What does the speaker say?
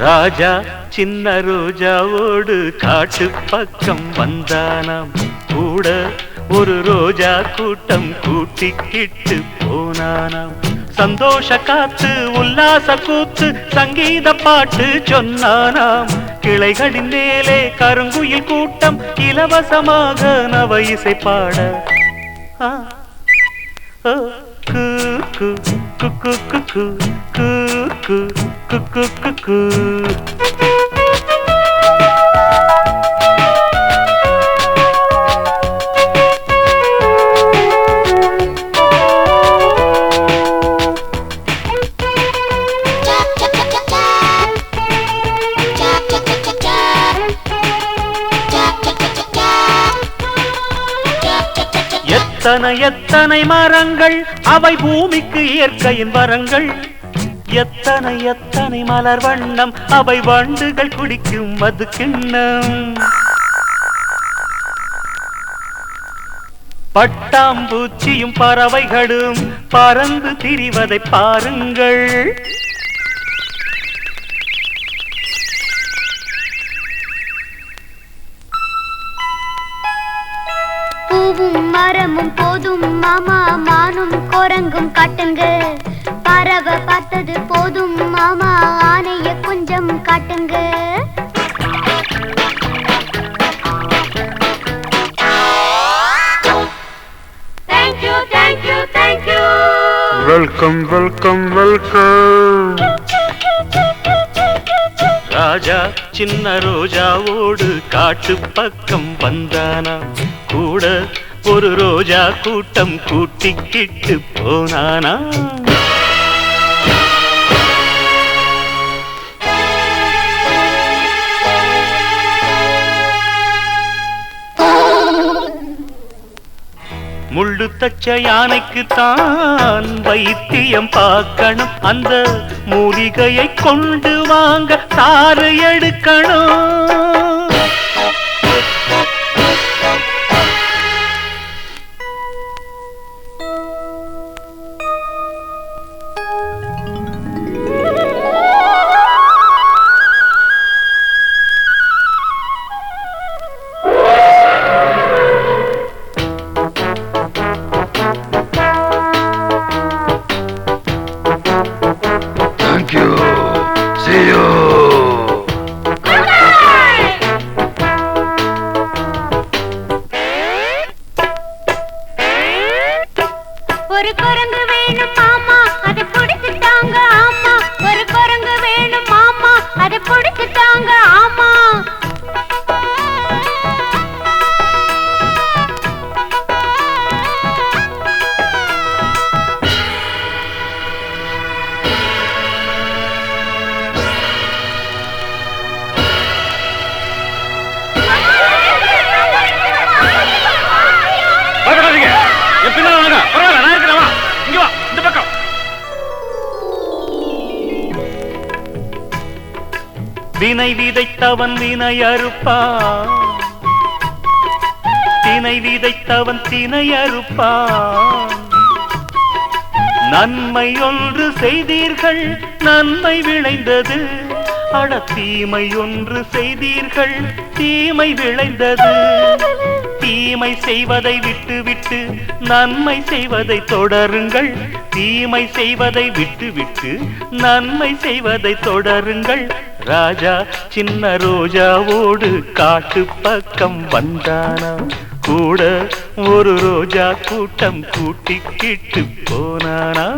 ராஜா சின்ன ரோஜாவோடு காட்டு பக்கம் வந்தானாம். கூட ஒரு ரோஜா கூட்டம் கூட்டிக்கிட்டு போனானாம். சந்தோஷ காத்து உல்லாச கூத்து சங்கீத பாட்டு சொன்னானாம். கிளைகளின் மேலே கருங்குயில் கூட்டம் இலவசமாக நவ இசை பாட எத்தனை எத்தனை மரங்கள் அவை பூமிக்கு இயற்கையின் வரங்கள். எத்தனை எத்தனை மலர் வண்ணம் அவை வண்டுகள் குடிக்கும் மது கிண்ணம். பட்டாம்பூச்சியும் பறவைகளும் பறந்து திரிவதை பாருங்கள். பூவும் மரமும் போதும் மாமா, மானும் குரங்கும் காட்டுங்க. பறவை பார்த்தது போதும் மாமா, ஆனைய கொஞ்சம் காட்டுங்க. Thank you thank you thank you. Welcome welcome welcome. Raja சின்ன ரோஜாவோடு காட்டு பக்கம் வந்தானா. கூட ஒரு ரோஜா கூட்டம் கூட்டிக்கிட்டு போனானா. முள்ளு தச்ச யானைக்கு தான் வைத்தியம் பார்க்கணும். அந்த மூலிகையை கொண்டு வாங்க சாறு எடுக்கணும். Thank you. See you. ஒரு குரங்கு வேணும் மாமா, அதை பிடிச்சுட்டாங்க ஆமா. ஒரு குரங்கு வேணும் மாமா, அதை பிடிச்சுட்டாங்க ஆமா. வினை விதைத்தவன் வினை அறுப்பான். தினை விதைத்தவன் தினை அறுப்பான். நன்மை ஒன்று செய்தீர்கள் நன்மை விளைந்தது. அட தீமை ஒன்று செய்தீர்கள் தீமை விளைந்தது. தீமை செய்வதை விட்டு விட்டு நன்மை செய்வதை தொடருங்கள். தீமை செய்வதை விட்டு விட்டு நன்மை செய்வதை தொடருங்கள். ராஜா சின்ன ரோஜாவோடு காட்டு பக்கம் வந்தானா. கூட ஒரு ரோஜா கூட்டம் கூட்டிக்கிட்டு போனானா.